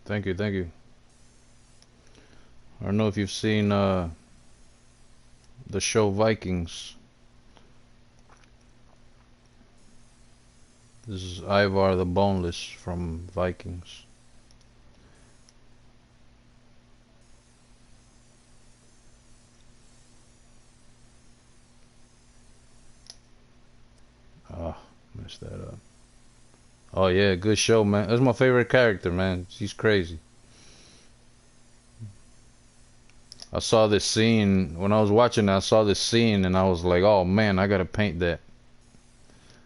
Thank you, thank you. I don't know if you've seen the show Vikings. This is Ivar the Boneless from Vikings. Ah, messed that up. Oh yeah, good show, man. That's my favorite character, man. She's crazy. I saw this scene when I was watching. I saw this scene and I was like, "Oh man, I gotta paint that.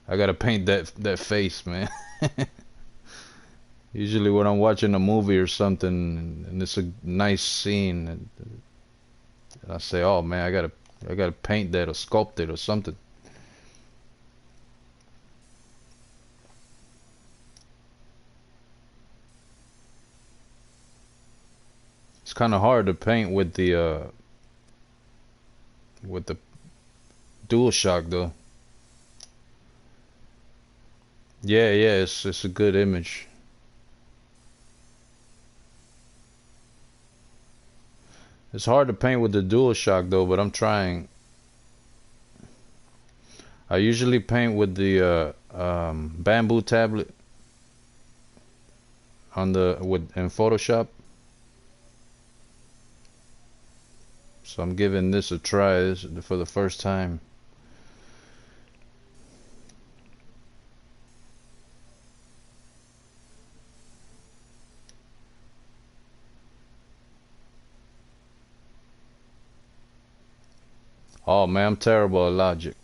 I gotta paint that face, man." Usually when I'm watching a movie or something and it's a nice scene, and I say, "Oh man, I gotta paint that or sculpt it or something." It's kind of hard to paint with the DualShock though. Yeah, yeah, it's a good image. It's hard to paint with the DualShock though, but I'm trying. I usually paint with the bamboo tablet on the with in Photoshop. So I'm giving this a try. This for the first time. Oh man, I'm terrible at logic.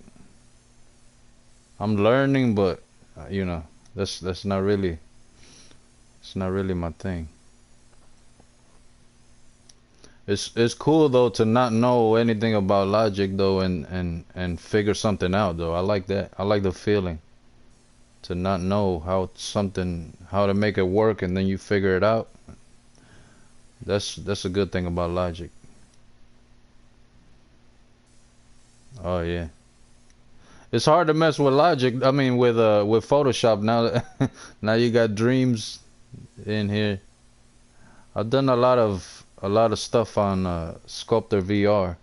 I'm learning, but you know, that's not really it's not really my thing. It's cool though to not know anything about logic though and figure something out though. I like that. I like the feeling to not know how to make it work and then you figure it out. That's a good thing about logic. Oh yeah. It's hard to mess with logic. I mean with Photoshop now that now you got Dreams in here. I've done a lot of stuff on Sculptor VR.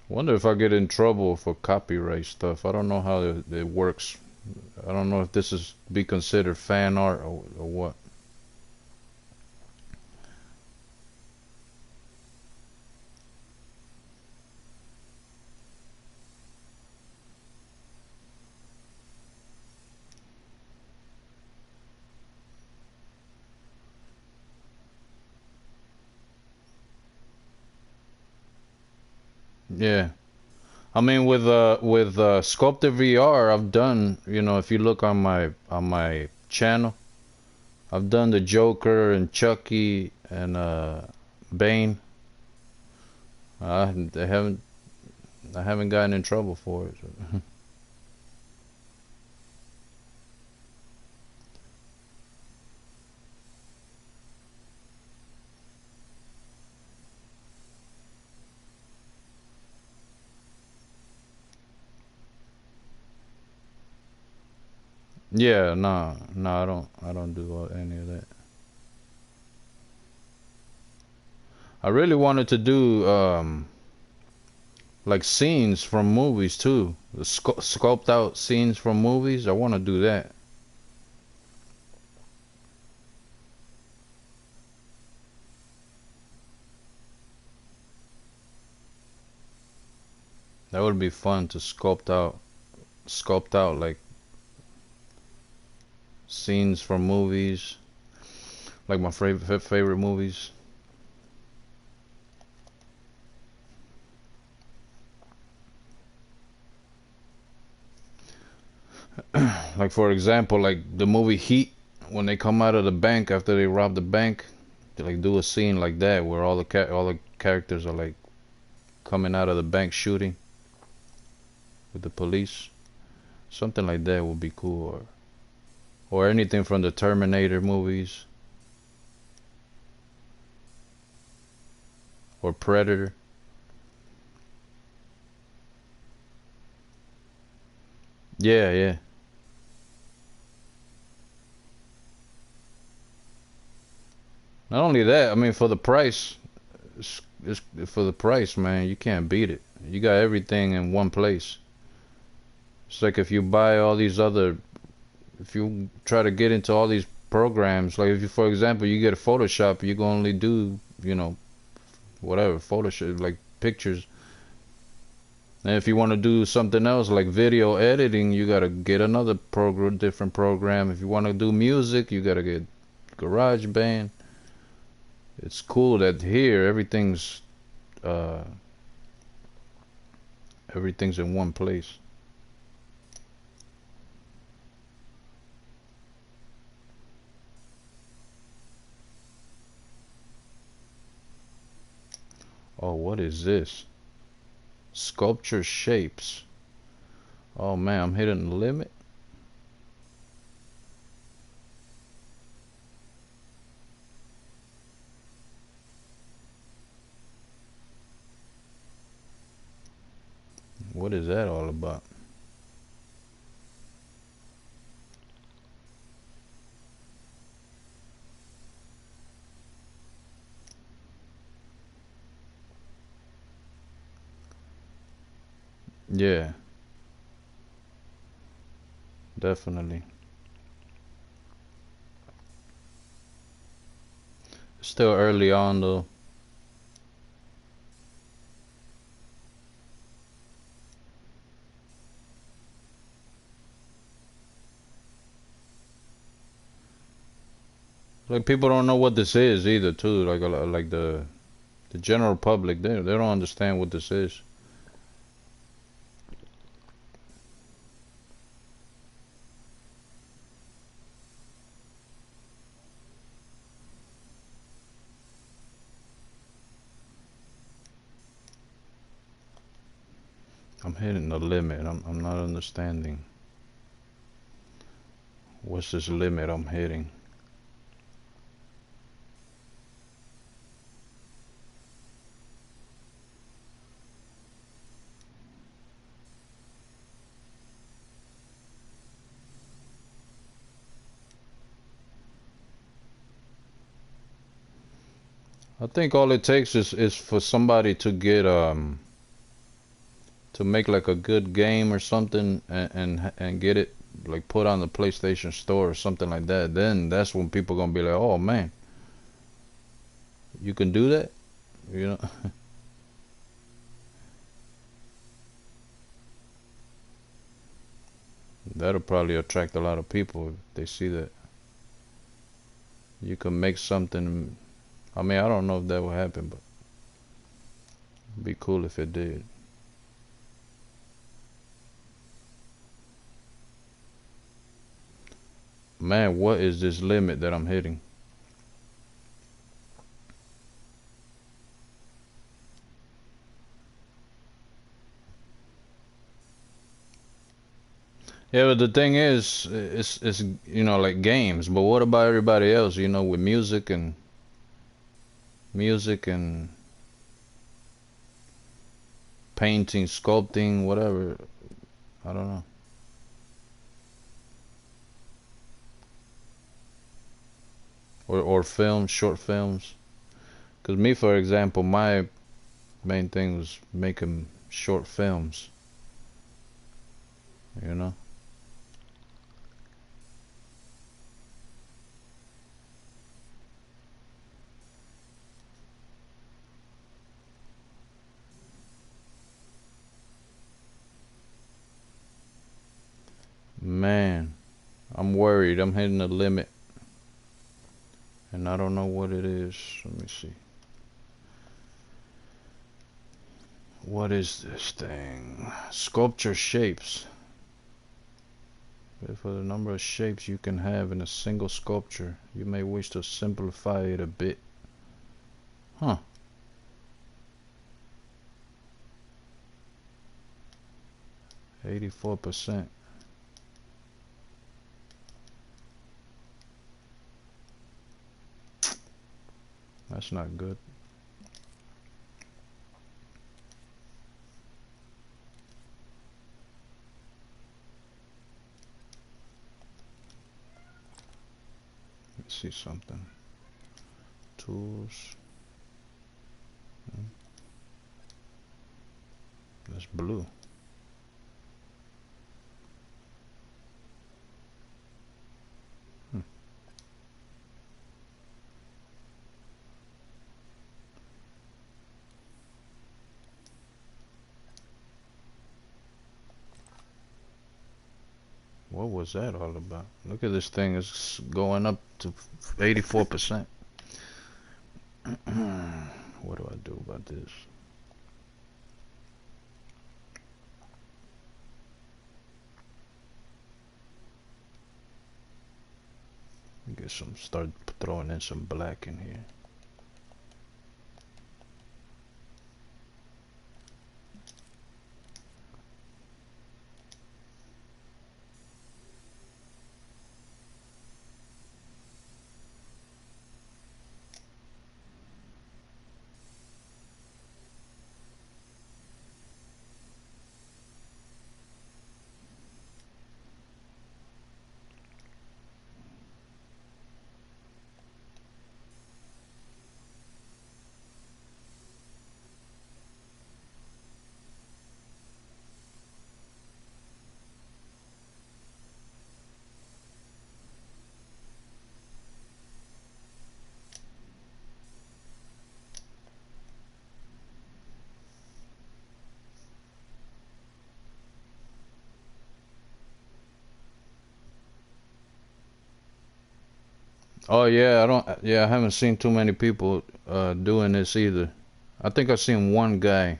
Wonder if I get in trouble for copyright stuff. I don't know how it works. I don't know if this is be considered fan art or what. Yeah. I mean with Sculptor VR, I've done, if you look on my channel, I've done the Joker and Chucky and Bane. They haven't I haven't gotten in trouble for it. So. Yeah, no, no, I don't do any of that. I really wanted to do like scenes from movies too. The sculpt out scenes from movies. I want to do that. That would be fun to sculpt out like scenes from movies, like my favorite movies. Like for example, like the movie Heat, when they come out of the bank after they rob the bank, they like do a scene like that where all the characters are like coming out of the bank shooting with the police. Something like that would be cool, or anything from the Terminator movies or Predator. Yeah, yeah. Not only that, I mean, for the price, it's for the price, man. You can't beat it. You got everything in one place. It's like if you buy all these other, if you try to get into all these programs, like if you, for example, you get a Photoshop, you can only do, whatever Photoshop, like pictures. And if you want to do something else like video editing, you gotta get another program, different program. If you want to do music, you gotta get GarageBand. It's cool that here uh, everything's in one place. Oh, what is this? Sculpture shapes. Oh man, I'm hitting the limit. What is that all about? Yeah, definitely. Still early on though. Like people don't know what this is either too. Like the general public, they don't understand what this is. I'm hitting the limit. I'm not understanding. What's this limit I'm hitting? I think all it takes is for somebody to get to make like a good game or something and get it like put on the PlayStation Store or something like that. Then that's when people gonna be like, oh man, you can do that, you know. That'll probably attract a lot of people if they see that you can make something. I mean, I don't know if that will happen, but it'd be cool if it did. Man, what is this limit that I'm hitting? Yeah, but the thing is, it's like games. But what about everybody else? With music and painting, sculpting, whatever. I don't know. Or films, short films. Cause me, for example, my main thing was making short films. You know. Man, I'm worried. I'm hitting the limit, and I don't know what it is. Let me see. What is this thing? Sculpture shapes. For the number of shapes you can have in a single sculpture, you may wish to simplify it a bit. Huh. 84%. That's not good. Let's see something. Tools. That's blue. What was that all about? Look at this thing. It's going up to 84%. What do I do about this? Get some, start throwing in some black in here. Oh yeah, I haven't seen too many people doing this either. I think I've seen one guy,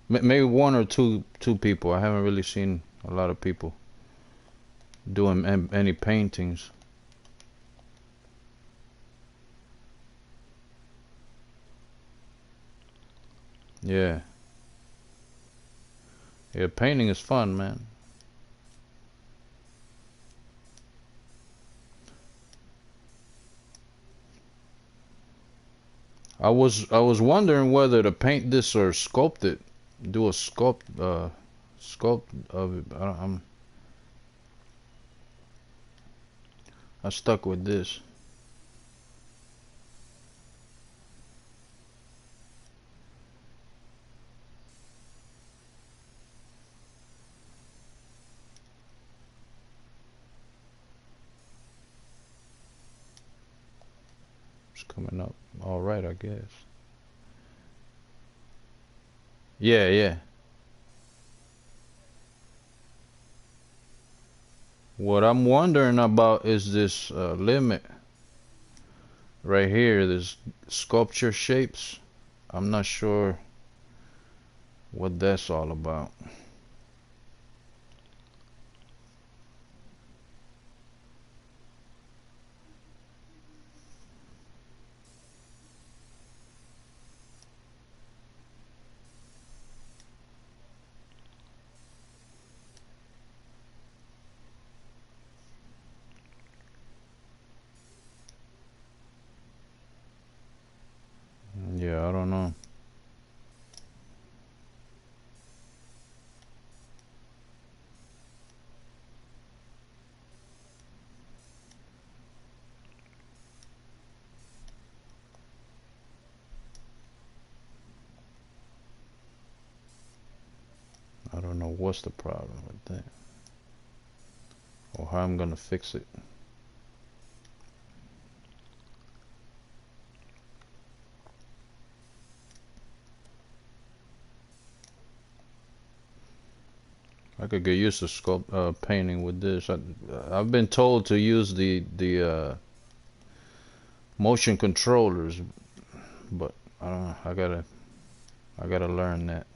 maybe one or two people. I haven't really seen a lot of people doing any paintings. Yeah, yeah, painting is fun, man. I was wondering whether to paint this or sculpt it, do a sculpt of it. I stuck with this. It's coming up all right, I guess. Yeah, yeah. What I'm wondering about is this limit right here, this sculpture shapes. I'm not sure what that's all about. Yeah, I don't know. I don't know what's the problem with that or how I'm gonna fix it. I could get used to painting with this. I've been told to use the motion controllers, but I don't know. I gotta learn that.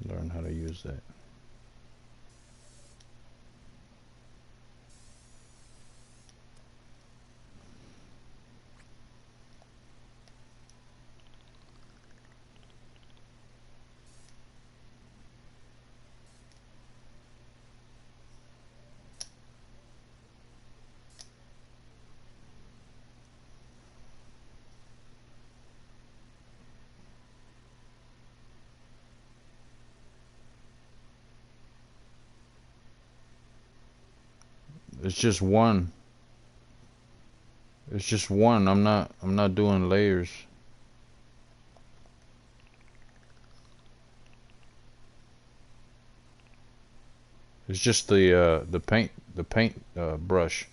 Learn how to use that. It's just one. It's just one. I'm not doing layers. It's just the paint brush.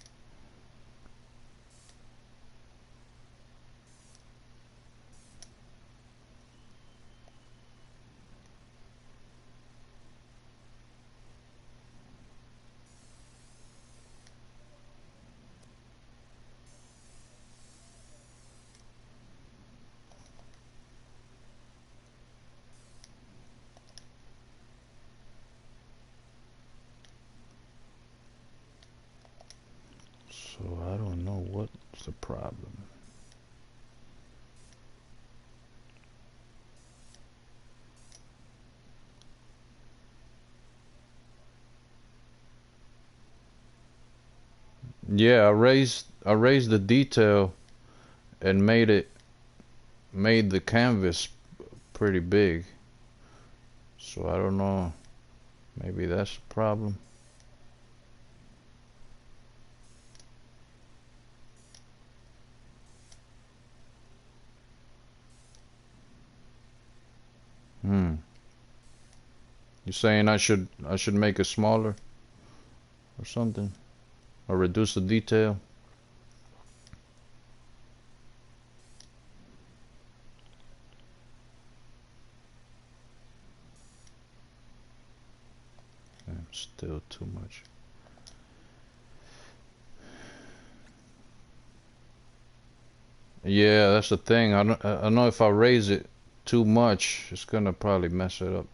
So I don't know what's the problem. Yeah, I raised the detail and made the canvas pretty big. So I don't know. Maybe that's the problem. Hmm. You saying I should make it smaller or something? Or reduce the detail? Still too much. Yeah, that's the thing. I know if I raise it too much, it's gonna probably mess it up.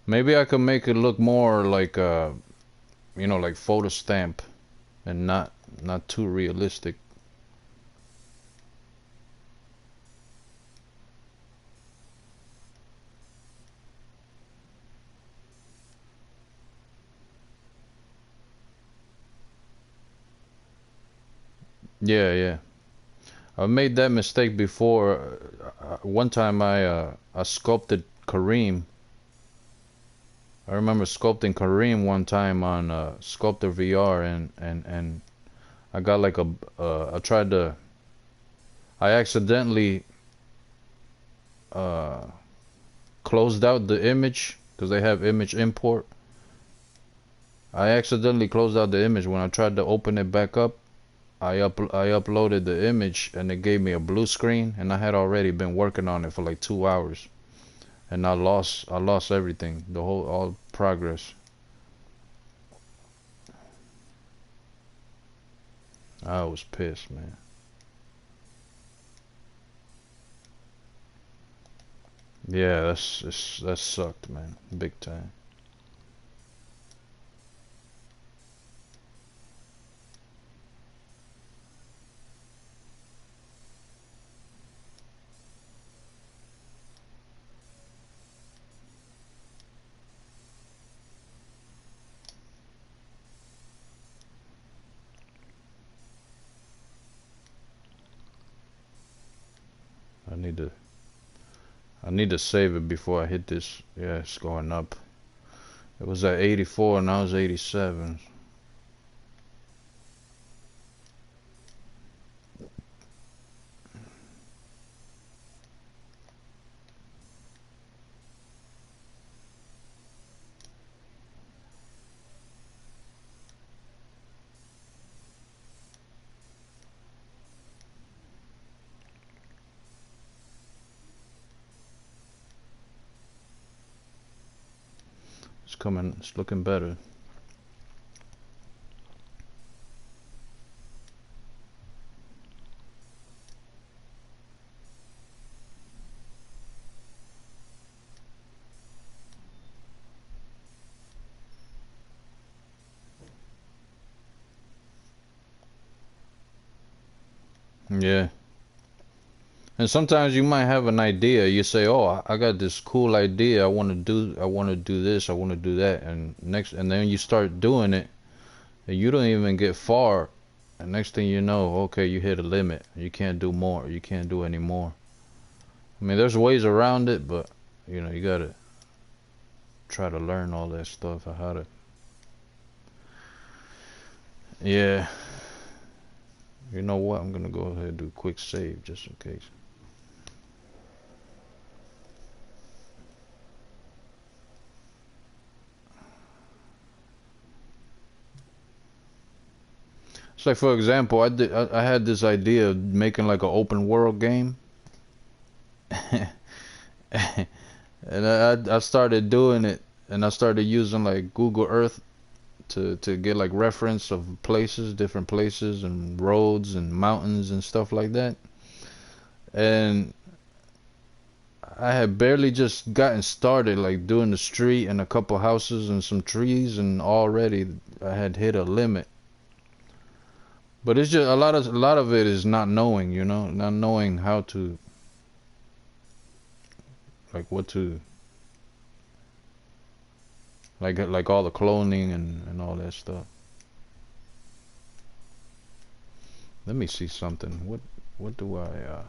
Maybe I could make it look more like like photo stamp and not too realistic. Yeah, yeah. I made that mistake before. One time I sculpted Kareem. I remember sculpting Kareem one time on Sculptor VR, and I got like I tried to. I accidentally uh, closed out the image because they have image import. I accidentally closed out the image when I tried to open it back up. I uploaded the image and it gave me a blue screen, and I had already been working on it for like 2 hours, and I lost everything, the whole all progress. I was pissed, man. Yeah, that sucked, man, big time. I need to I need to save it before I hit this. Yeah, it's going up. It was at 84, now it's 87. It's coming. It's looking better. Yeah. And sometimes you might have an idea. You say, "Oh, I got this cool idea. I want to do this. I want to do that." And then you start doing it, and you don't even get far. And next thing you know, okay, you hit a limit. You can't do more. You can't do any more. I mean, there's ways around it, but you gotta try to learn all that stuff, how to. Yeah. You know what? I'm gonna go ahead and do a quick save just in case. It's like, for example, I had this idea of making like an open world game, and I started doing it, and I started using like Google Earth to get like reference of places, different places and roads and mountains and stuff like that. And I had barely just gotten started, like doing the street and a couple houses and some trees, and already I had hit a limit. But it's just a lot of it is not knowing, not knowing how to, like, what to, like all the cloning and all that stuff. Let me see something. What do I let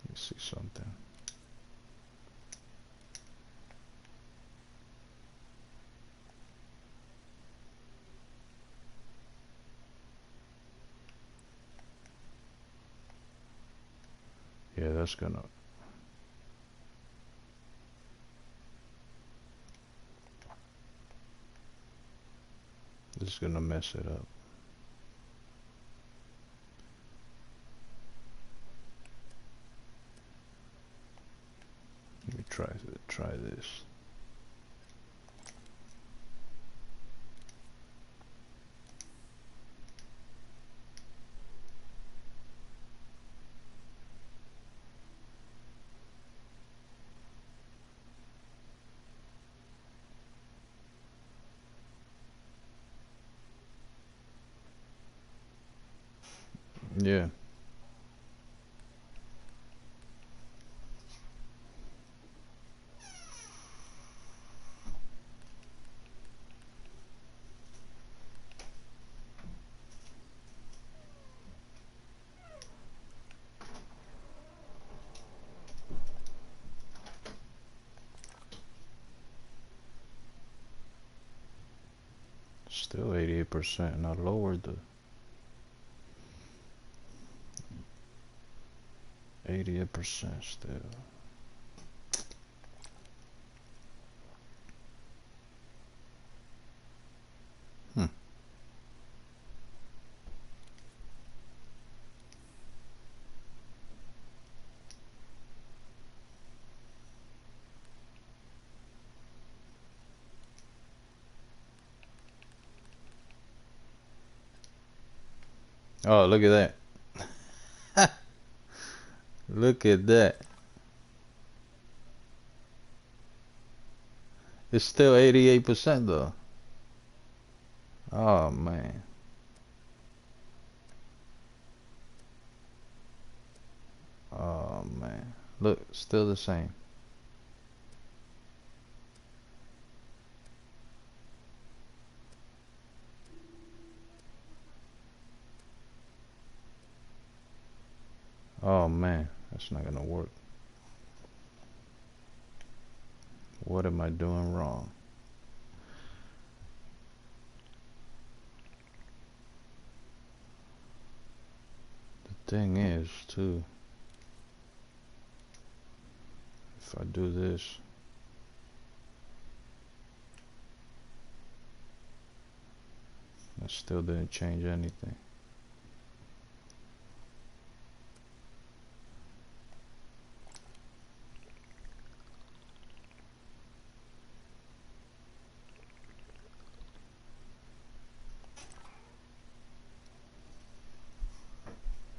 me see something. Yeah, this is gonna mess it up. Let me try this. Yeah. Still 88%, and I lowered the 88% still. Hmm. Oh, look at that. Look at that. It's still 88% though. Oh man. Oh man. Look, still the same. Oh man, that's not gonna work. What am I doing wrong? The thing is, too, if I do this, that still didn't change anything.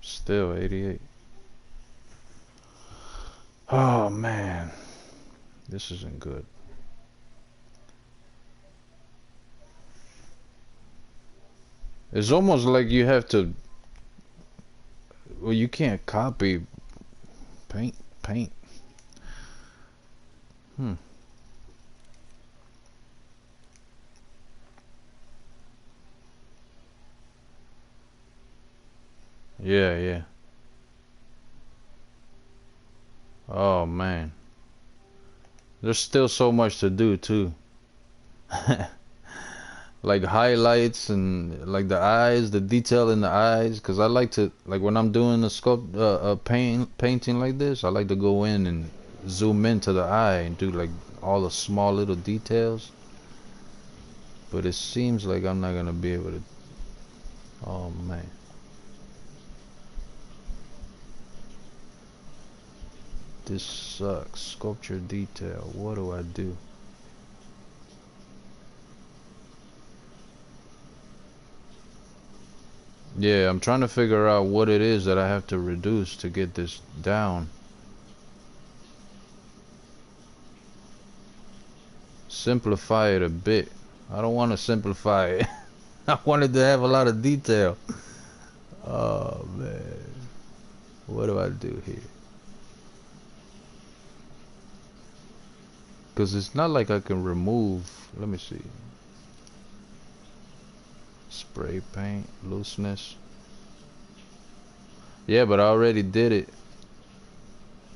Still 88. Oh man, this isn't good. It's almost like you have to. Well, you can't copy paint. Hmm. Yeah, yeah. Oh man, there's still so much to do too. Like highlights and like the eyes, the detail in the eyes. Cause I like to like when I'm doing a painting like this, I like to go in and zoom into the eye and do like all the small little details. But it seems like I'm not gonna be able to. Oh man, this sucks. Sculpture detail. What do I do? Yeah, I'm trying to figure out what it is that I have to reduce to get this down. Simplify it a bit. I don't want to simplify it. I wanted to have a lot of detail. Oh man, what do I do here? Because it's not like I can remove. Let me see. Spray paint, looseness. Yeah, but I already did it.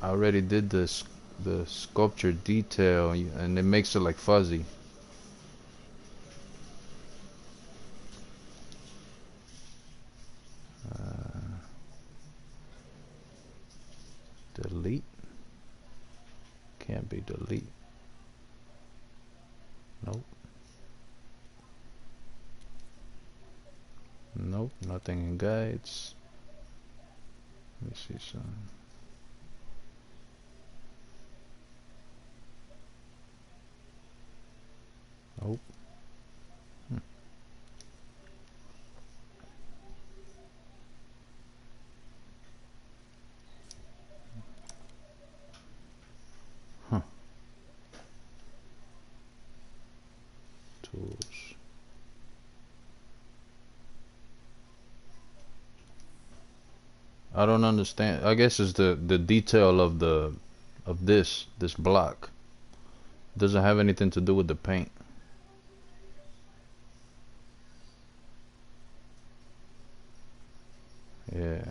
I already did the sculpture detail, and it makes it like fuzzy. Uh, delete. Can't be delete. Nope. Nope. Nothing in guides. Let me see some. Nope. Hmm. Huh. Tools. I don't understand. I guess it's the detail of the of this block. Doesn't have anything to do with the paint. Yeah.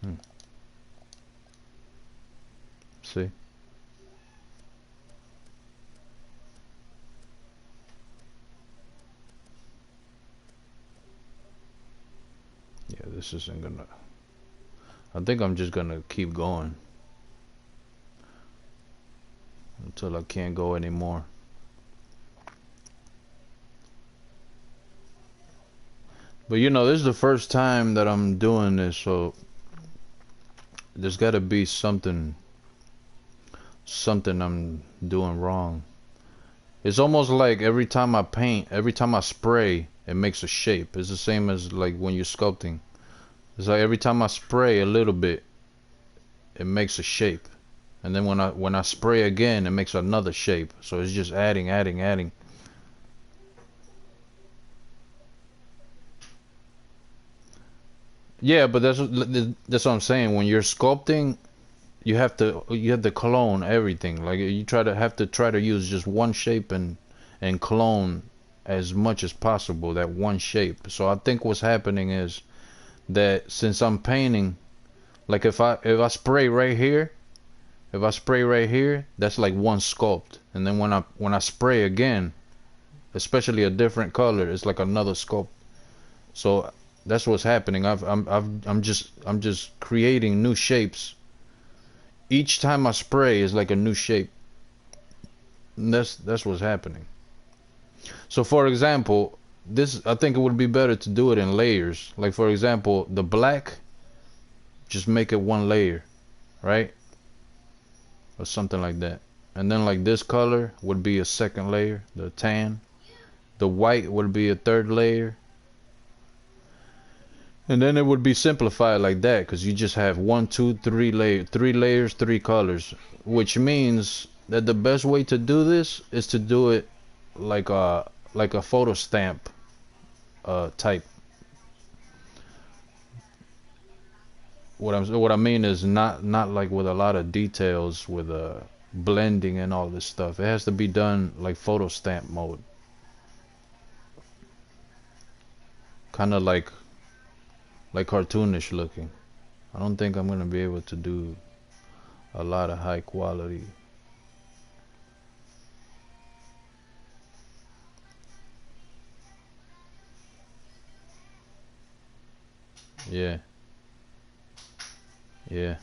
Hmm. See? Yeah, this isn't gonna. I think I'm just gonna keep going until I can't go anymore. But you know, this is the first time that I'm doing this, so there's gotta be something I'm doing wrong. It's almost like every time I paint, every time I spray, it makes a shape. It's the same as like when you're sculpting. It's like every time I spray a little bit, it makes a shape. And then when I spray again, it makes another shape. So it's just adding, adding, adding. Yeah, but that's what I'm saying. When you're sculpting, you have to clone everything. Like you try to use just one shape and clone as much as possible that one shape. So I think what's happening is that since I'm painting, like if I spray right here, if I spray right here, that's like one sculpt. And then when I spray again, especially a different color, it's like another sculpt. So that's what's happening. I'm just creating new shapes. Each time I spray is like a new shape. And that's what's happening. So for example, this I think it would be better to do it in layers. Like for example, the black, just make it one layer, right? Or something like that. And then like this color would be a second layer, the tan. The white would be a third layer. And then it would be simplified like that because you just have one, two, three layers, three colors, which means that the best way to do this is to do it like a photo stamp type. What I mean is not like with a lot of details with blending and all this stuff. It has to be done like photo stamp mode, kind of like cartoonish looking. I don't think I'm gonna be able to do a lot of high quality. Yeah, yeah,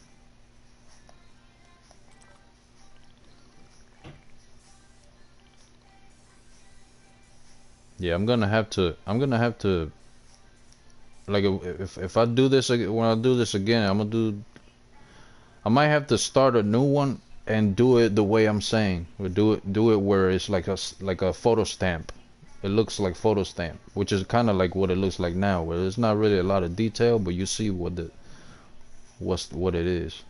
yeah. I'm gonna have to like if I do this when I do this again, I might have to start a new one and do it the way I'm saying. Or do it where it's like a photo stamp. It looks like photo stamp, which is kind of like what it looks like now, where there's not really a lot of detail, but you see what it is.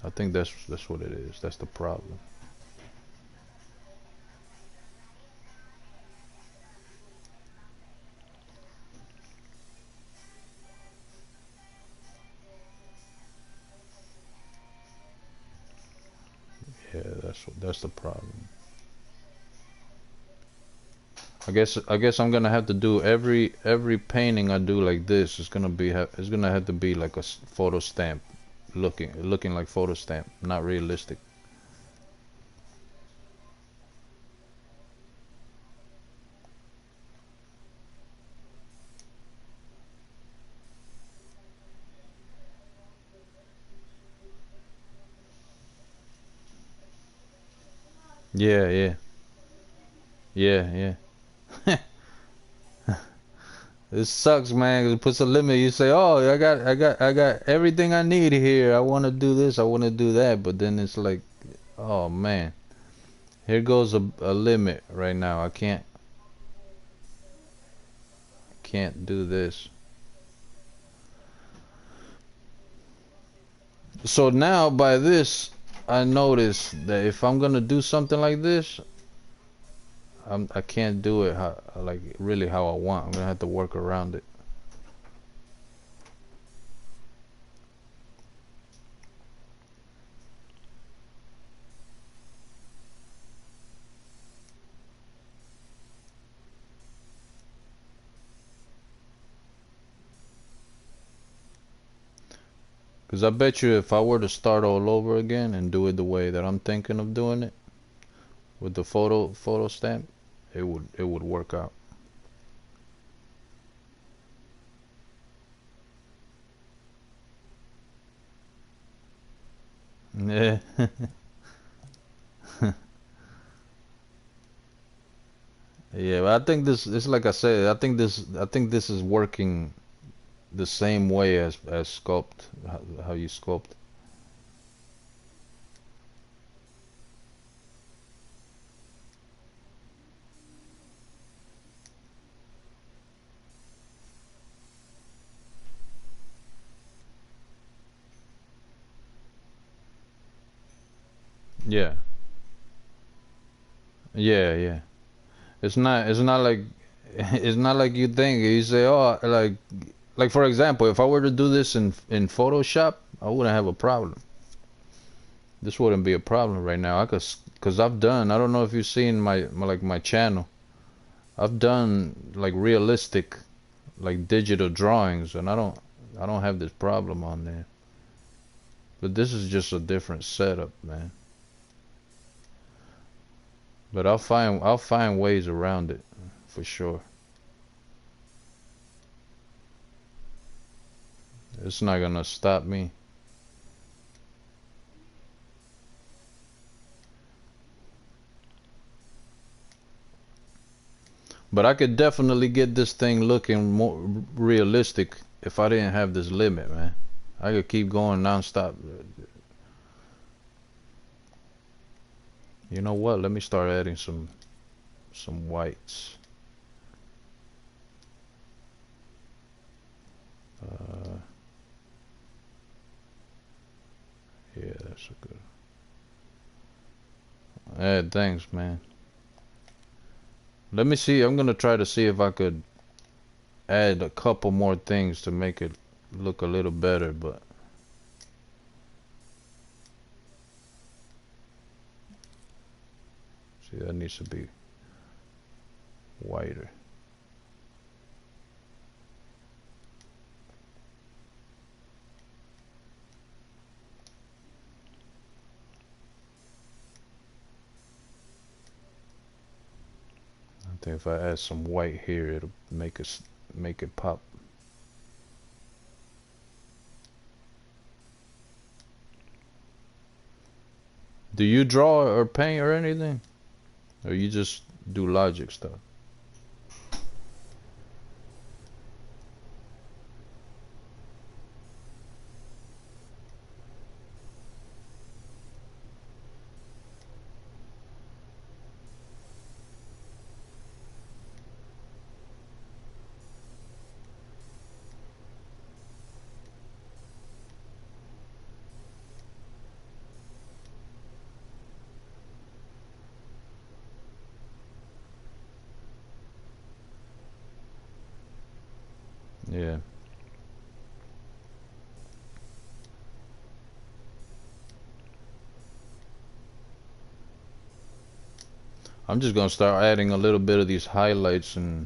I think that's what it is. That's the problem. Yeah, that's the problem. I guess I'm gonna have to do every painting I do like this. It's gonna have to be like a photo stamp, looking like photo stamp, not realistic. Yeah, yeah, yeah, yeah. It sucks, man. 'Cause it puts a limit. You say, "Oh, I got everything I need here. I want to do this. I want to do that." But then it's like, "Oh man, here goes a limit right now. I can't do this." So now by this, I notice that if I'm gonna do something like this, I can't do it like really how I want. I'm gonna have to work around it. Cause I bet you if I were to start all over again and do it the way that I'm thinking of doing it with the photo stamp, it would work out. Yeah. Yeah, but I think this it's like I said, I think this is working the same way as sculpt, how you sculpt. Yeah. Yeah, yeah. It's not like it's not like you think. You say, "Oh, like for example, if I were to do this in Photoshop, I wouldn't have a problem. This wouldn't be a problem right now. Cause I've done. I don't know if you've seen my channel. I've done like realistic, like digital drawings, and I don't have this problem on there. But this is just a different setup, man. But I'll find ways around it for sure. It's not gonna stop me. But I could definitely get this thing looking more realistic if I didn't have this limit, man. I could keep going nonstop. You know what? Let me start adding some some whites. Yeah, that's a good. Hey, thanks, man. Let me see. I'm gonna try to see if I could add a couple more things to make it look a little better, but see, that needs to be whiter. I think if I add some white here, it'll make it pop. Do you draw or paint or anything? Or you just do logic stuff? Yeah. I'm just gonna start adding a little bit of these highlights and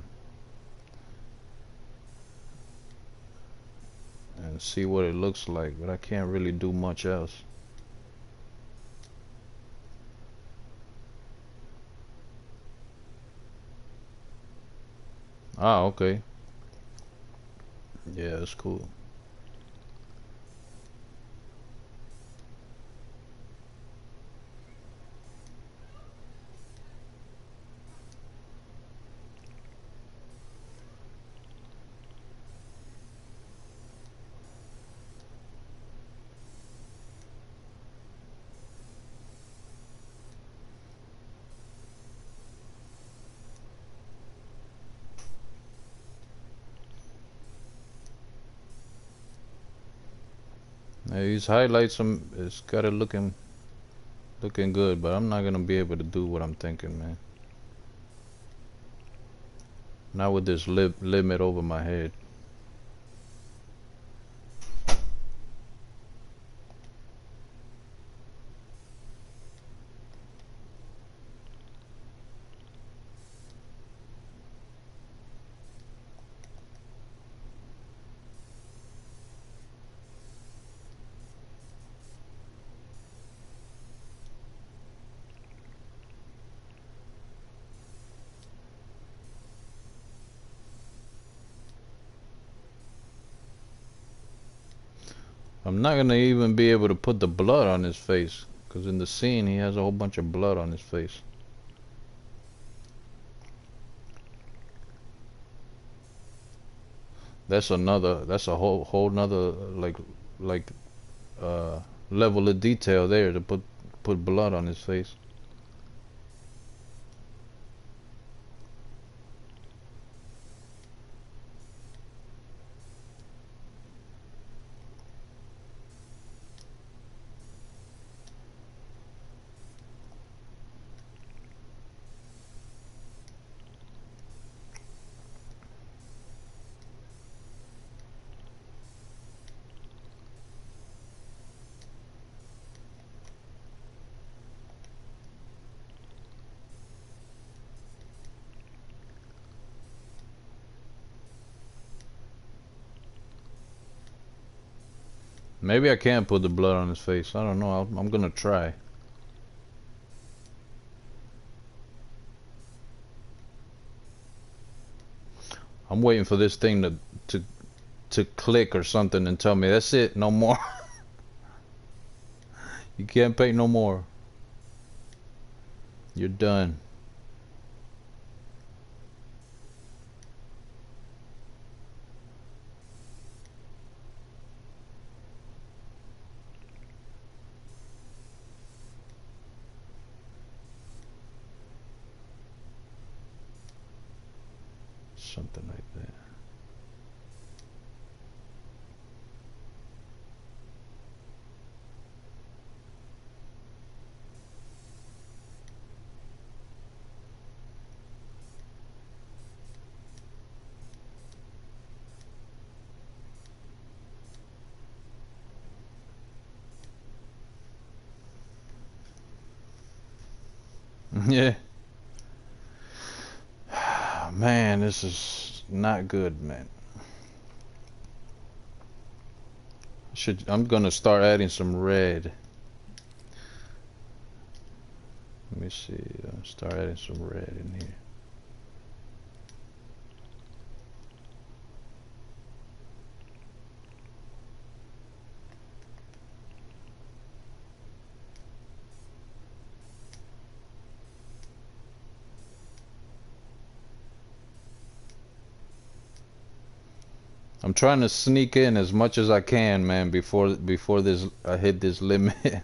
see what it looks like, but I can't really do much else. Ah, okay. Yeah, that's cool. Hey, these highlights, it's got it looking good, but I'm not gonna be able to do what I'm thinking, man. Not with this limit over my head. I'm not gonna even be able to put the blood on his face, because in the scene he has a whole bunch of blood on his face. That's a whole nother like uh level of detail there to put blood on his face. Maybe I can put the blood on his face. I don't know. I'm gonna try. I'm waiting for this thing to to click or something and tell me that's it, no more. You can't paint no more. You're done. something like that. Yeah. Man, this is not good, man. I'm gonna start adding some red. Let me see. Start adding some red in here. I'm trying to sneak in as much as I can, man, before this I hit this limit.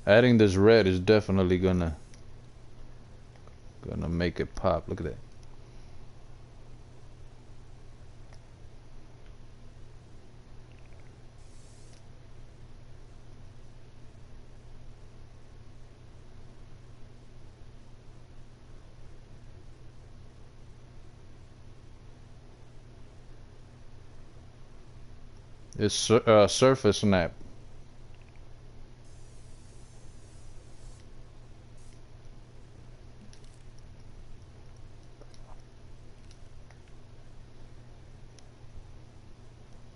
Adding this red is definitely gonna make it pop. Look at that. It's surface snap.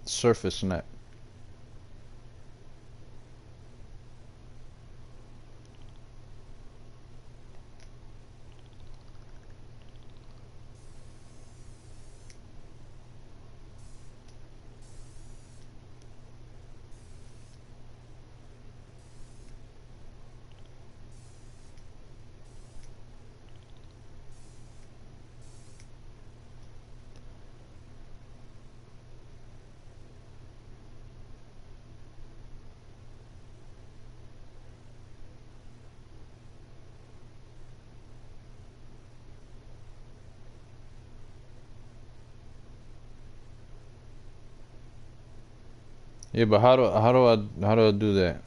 Surface snap. Yeah, but how do I do that?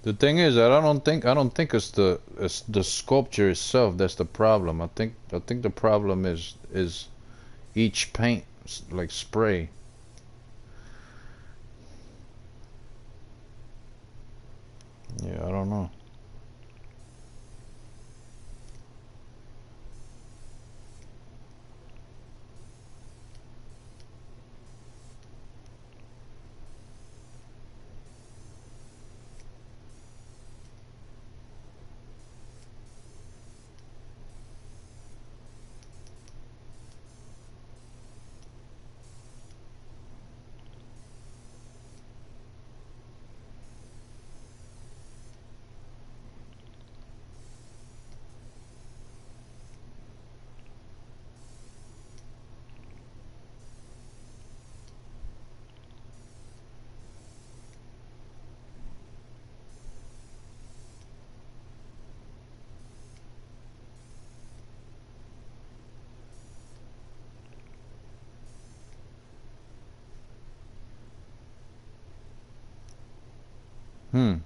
The thing is that I don't think it's the sculpture itself that's the problem. I think the problem is each paint like spray. Yeah, I don't know. Hmm.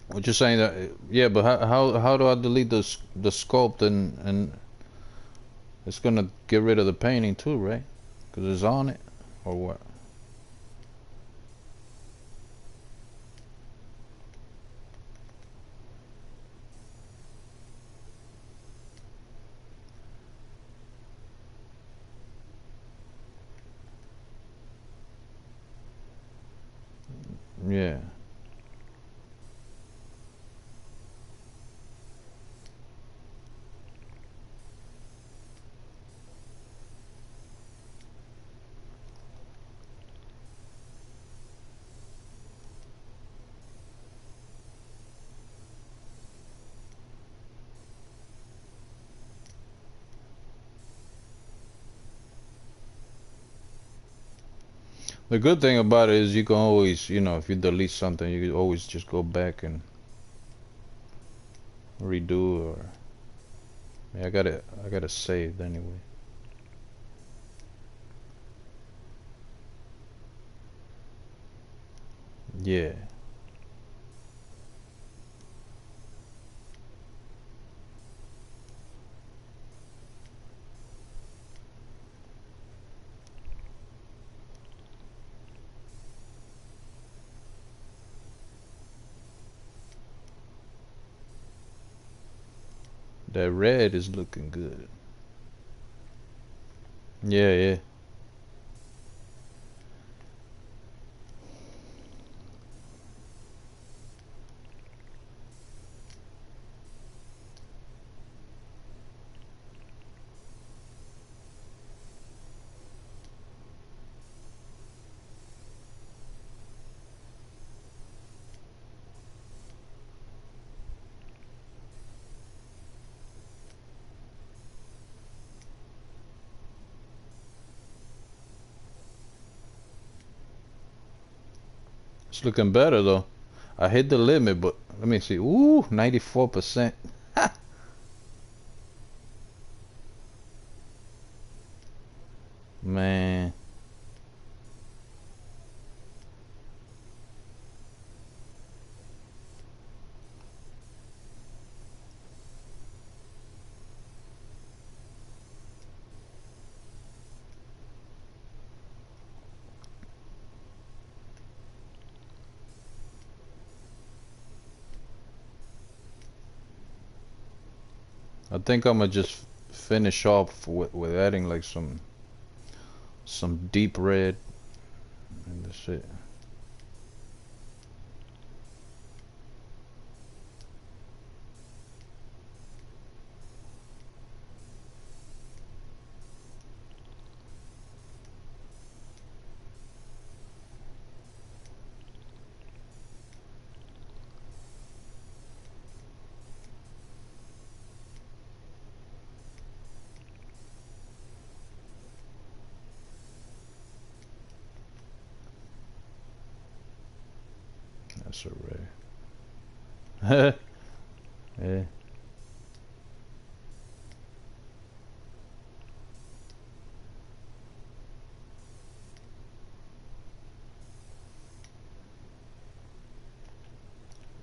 What you're saying that yeah, but how do I delete the sculpt and it's gonna get rid of the painting too, right? Because it's on it, or what? Yeah. The good thing about it is you can always, you know, if you delete something, you can always just go back and redo or yeah, I got it saved anyway. Yeah. That red is looking good. Yeah, yeah. It's looking better though. I hit the limit, but let me see. Ooh, 94%. Man, I think I'm gonna just finish off with adding like some deep red and that's it. That's a red. Yeah.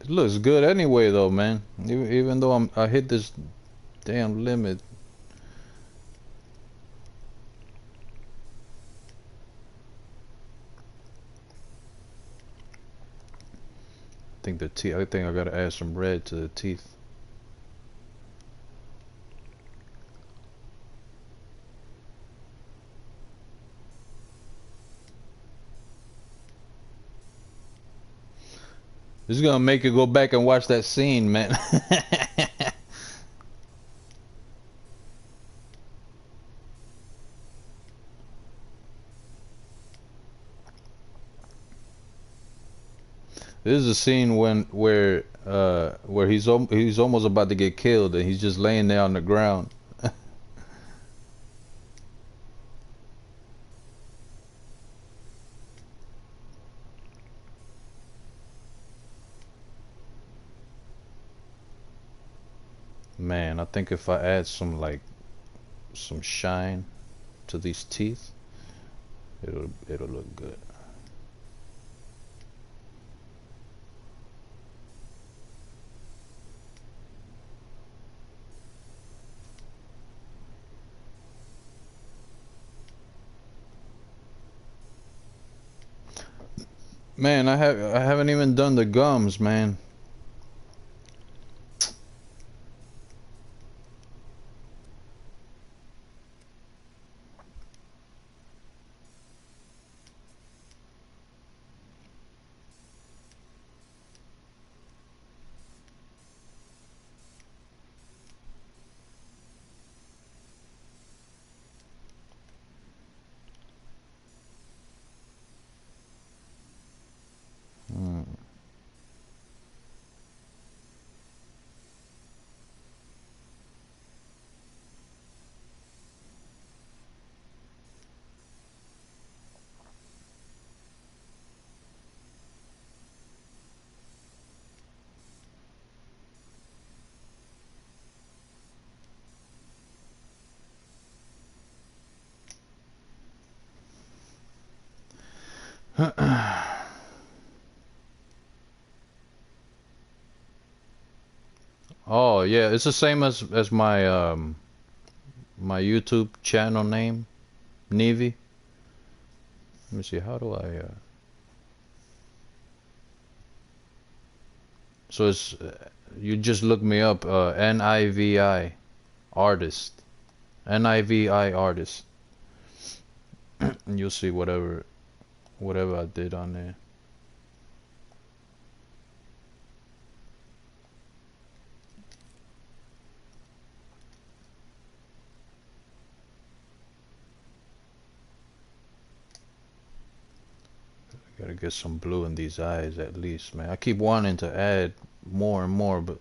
It looks good anyway though, man. Even though I hit this damn limit. I think I gotta add some red to the teeth. This is gonna make you go back and watch that scene, man. This is a scene where he's almost about to get killed and he's just laying there on the ground. Man, I think if I add some shine to these teeth, it'll look good. Man, I haven't even done the gums, man. Mm. Oh yeah, it's the same as my my YouTube channel name, Nivi. Let me see, how do I so it's you just look me up, Nivi artist, Nivi artist, and you'll see whatever I did on there. Gotta get some blue in these eyes at least, man. I keep wanting to add more and more, but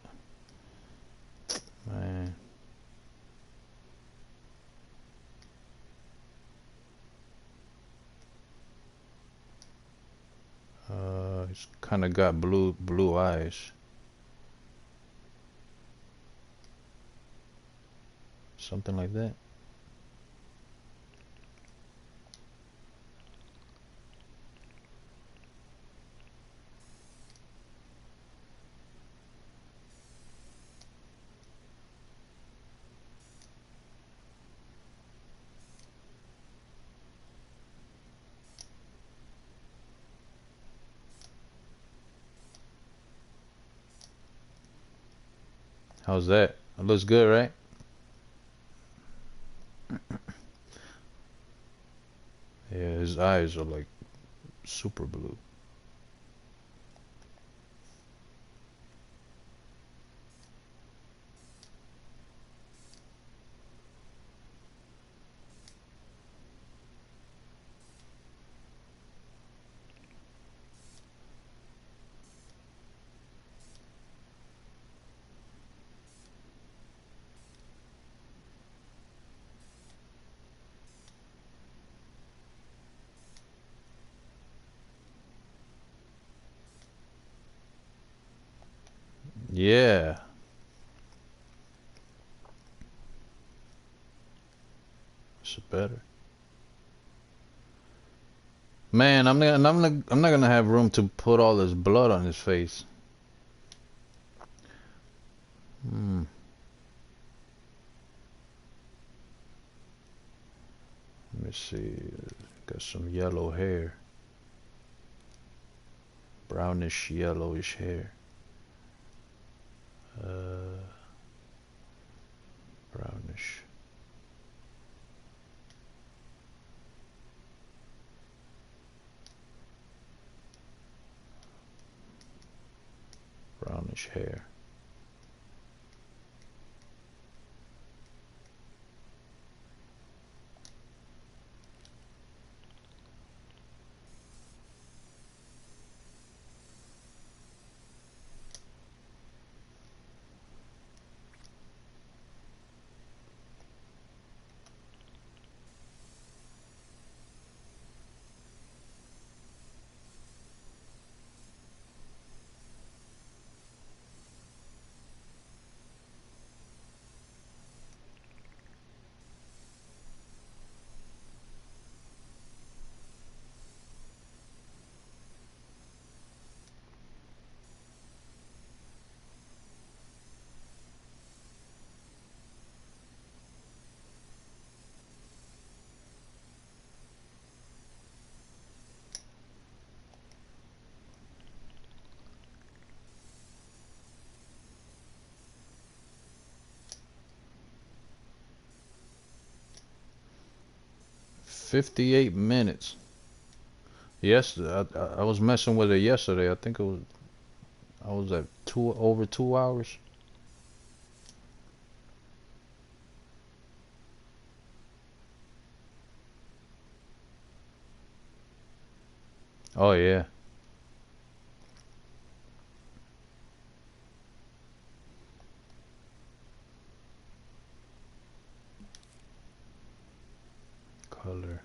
man, it's kind of got blue eyes, something like that. How's that? It looks good, right? Yeah, his eyes are like super blue. Yeah, it's better. Man, I'm not gonna have room to put all this blood on his face. Hmm. Let me see. Got some yellow hair, brownish yellowish hair. Uh, brownish, brownish hair. '58 minutes. Yes, I was messing with it yesterday. I think I was at over 2 hours. Oh yeah, color.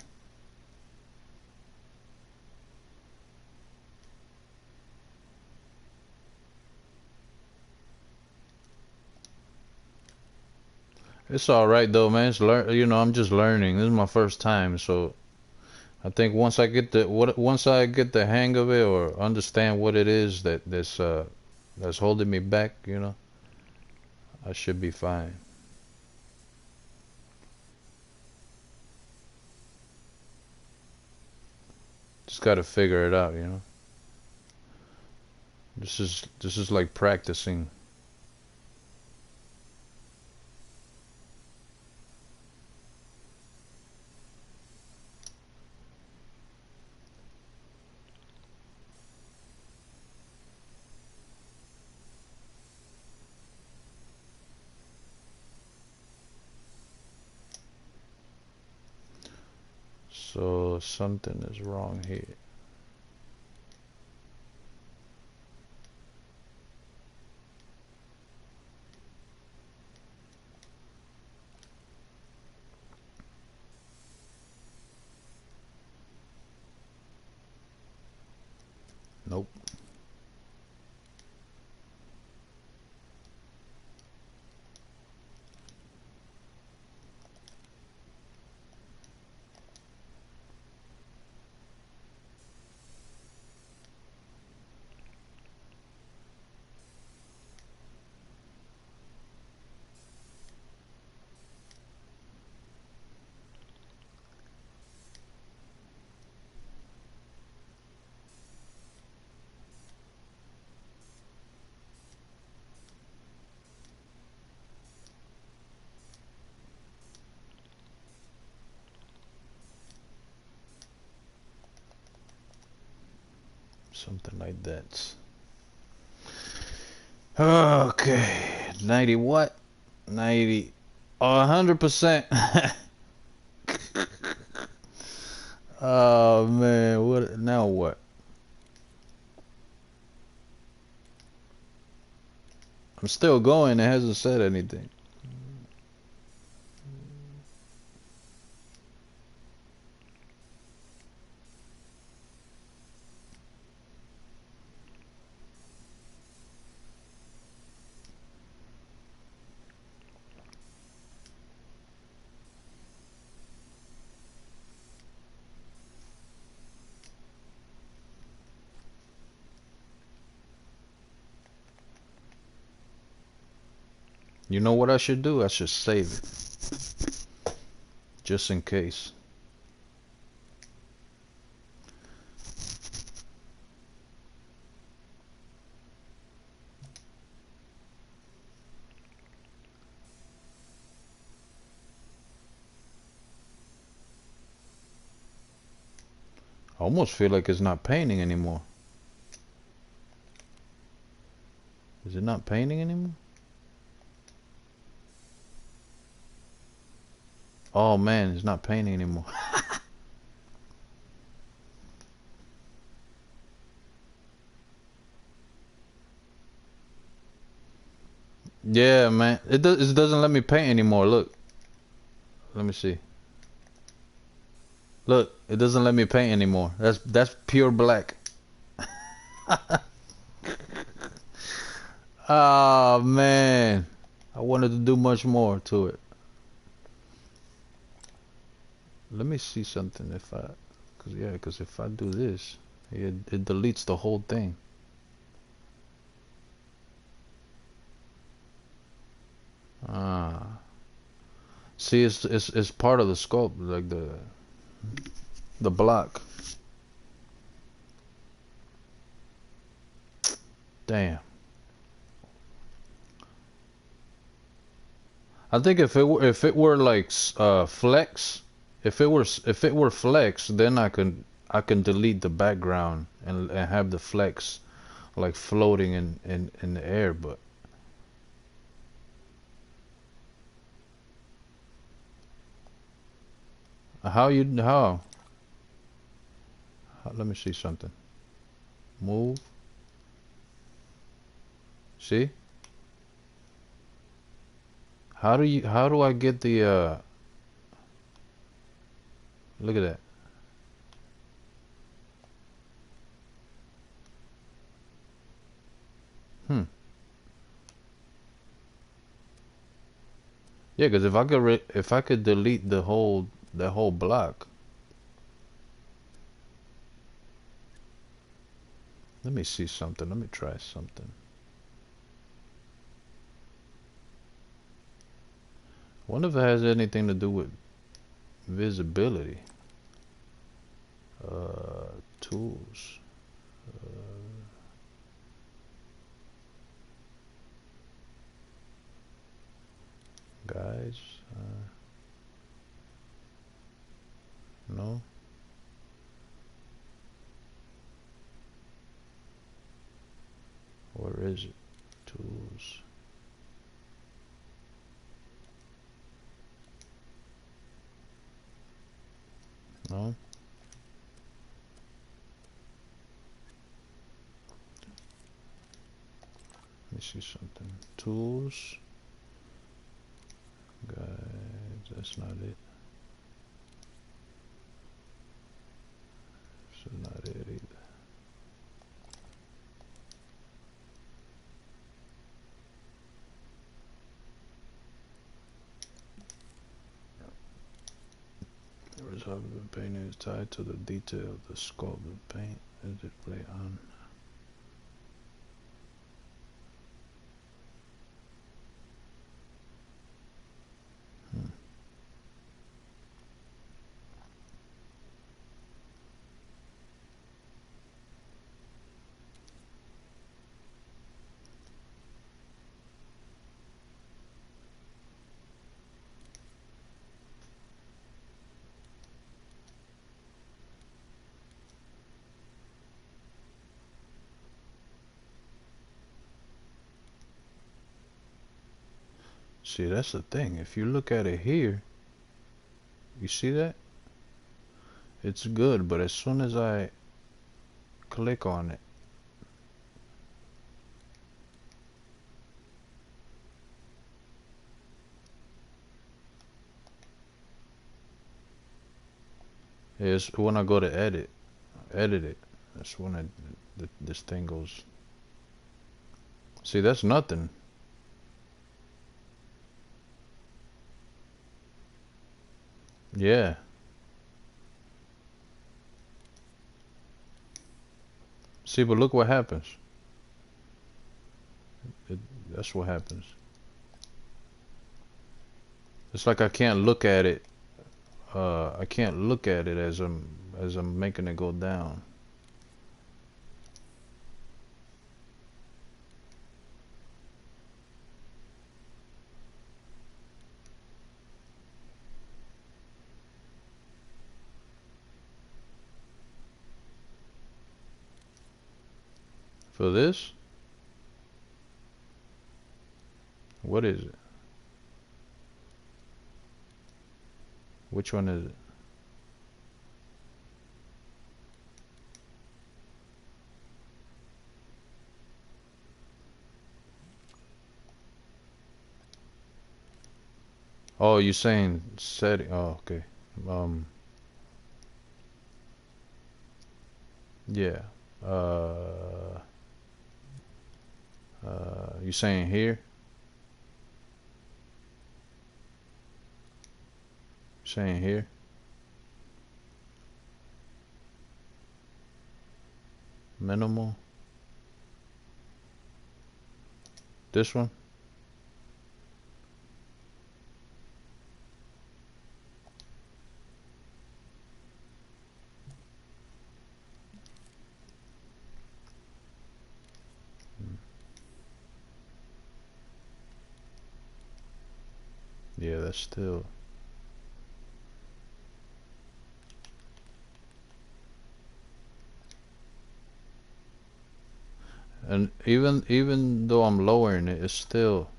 It's all right though, man. It's I'm just learning. This is my first time, so I think once I get the hang of it or understand what it is that's holding me back, you know, I should be fine. Just gotta figure it out, you know. This is like practicing. So something is wrong here. Nope. Something like that. Okay. 90 what? 90. 100%. Oh man, what now what? I'm still going, it hasn't said anything. You know what I should do? I should save it. Just in case. I almost feel like it's not painting anymore. Is it not painting anymore? Oh man, it's not painting anymore. Yeah, man. It doesn't let me paint anymore. Look. Let me see. Look, it doesn't let me paint anymore. That's pure black. Oh man. I wanted to do much more to it. Let me see something cause if I do this, it deletes the whole thing. Ah. See, it's part of the sculpt, like the block. Damn. I think if it were like flex, if it were flex, then I can delete the background and have the flex like floating in the air. But how? Let me see something. Move. See? How do I get the look at that. Hmm. Yeah, because if I could delete the whole that whole block. Let me see something. Let me try something. Wonder if it has anything to do with visibility. Tools. Guys. No. Where is it? Tools. No. Let me see something. Tools. Guys, that's not it. This is not it either. The result of the painting is tied to the detail of the sculpt of paint as it play on. See, that's the thing. If you look at it here, you see that? It's good, but as soon as I click on it, it's when I go to edit it. That's when this thing goes. See, that's nothing. Yeah. See, but look what happens. That's what happens. It's like I can't look at it. I can't look at it as I'm making it go down. For this, what is it? Which one is it? Oh, you saying setting? Oh, okay. Um, yeah. You saying here? Saying here? Minimal. This one? Yeah, that's still. And even though I'm lowering it, it's still.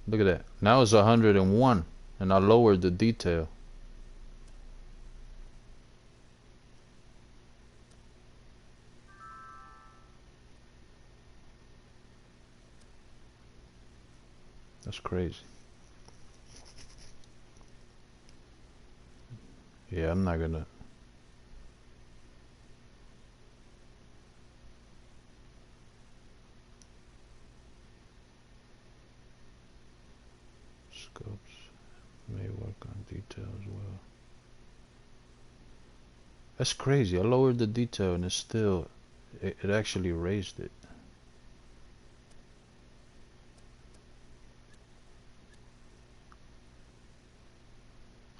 Look at that. Now it's 101, and I lowered the detail. That's crazy. Yeah, I'm not gonna. Scopes may work on detail as well. That's crazy. I lowered the detail and it actually raised it.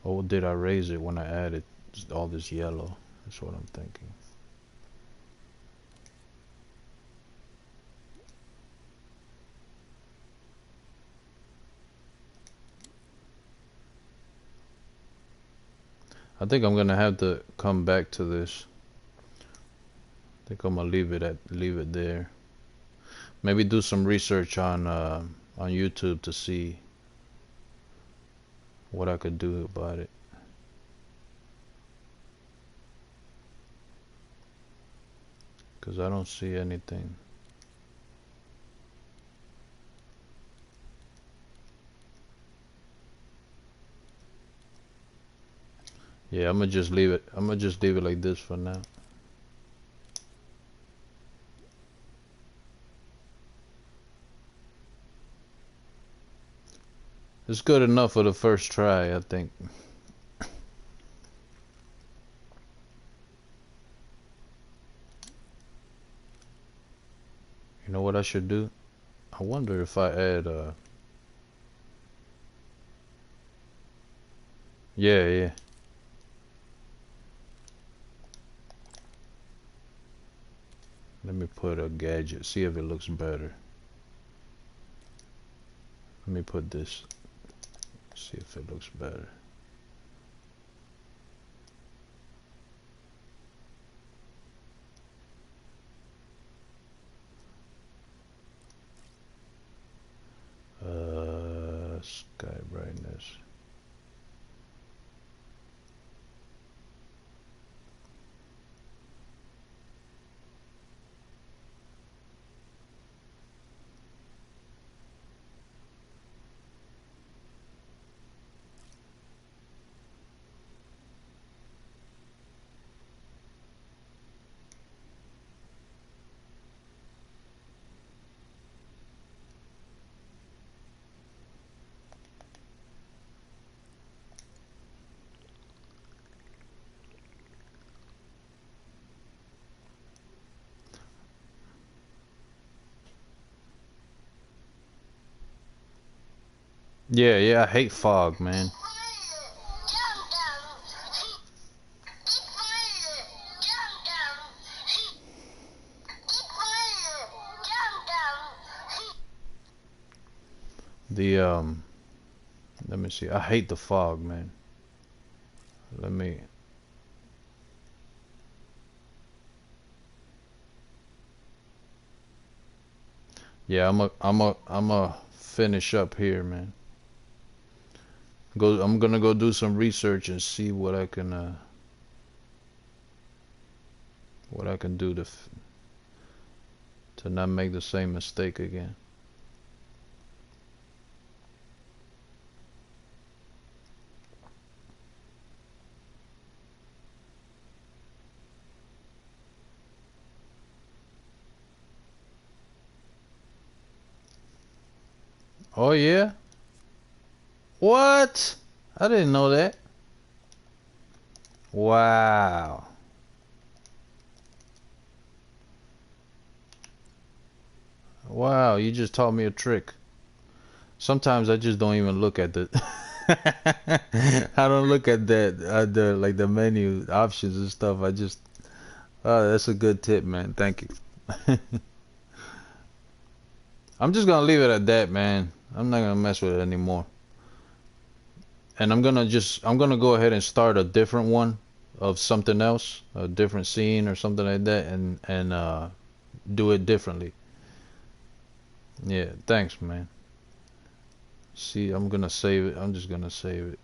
Or did I raise it when I added all this yellow? That's what I'm thinking. I think I'm gonna have to come back to this. I think I'm gonna leave it there. Maybe do some research on YouTube to see what I could do about it. Cause I don't see anything. Yeah, I'm gonna just leave it. I'm gonna just leave it like this for now. It's good enough for the first try, I think. You know what I should do? I wonder if I add yeah. Let me put a gadget, see if it looks better. Let me put this, see if it looks better. Sky brightness. Yeah, I hate fog, man. The let me see. I hate the fog, man. Let me Yeah, I'm a finish up here, man. I'm gonna go do some research and see what I can do to not make the same mistake again. Oh yeah? What? I didn't know that. Wow. Wow, you just taught me a trick. Sometimes I just don't even look at the I don't look at the like the menu options and stuff. I just oh, that's a good tip, man. Thank you. I'm just gonna leave it at that, man. I'm not gonna mess with it anymore. And I'm gonna go ahead and start a different one of something else, a different scene or something like that, and do it differently. Yeah, thanks, man. See, I'm gonna save it. I'm just gonna save it.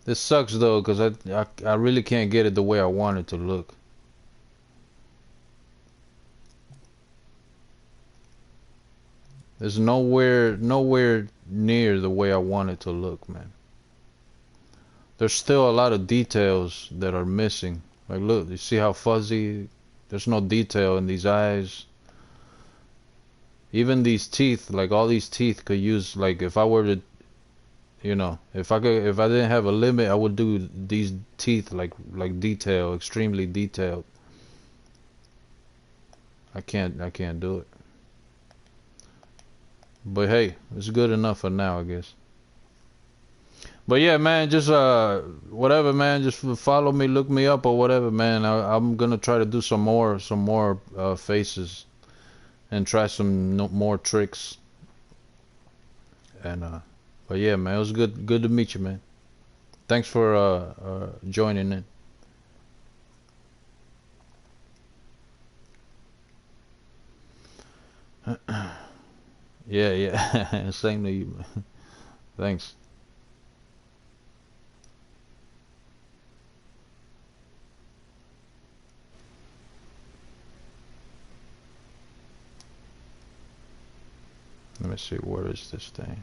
This sucks though, cause I really can't get it the way I want it to look. There's nowhere near the way I want it to look, man. There's still a lot of details that are missing. Like, look, you see how fuzzy? There's no detail in these eyes. Even these teeth, like all these teeth could use, like if I were to, You know, if I didn't have a limit, I would do these teeth like detail, extremely detailed. I can't do it. But hey, it's good enough for now, I guess. But yeah, man, just whatever, man. Just follow me, look me up or whatever, man. I'm gonna try to do some more faces and try some no more tricks. And but yeah, man, it was good to meet you, man. Thanks for joining in. Yeah, yeah. Same to you, man. Thanks. Let me see, where is this thing?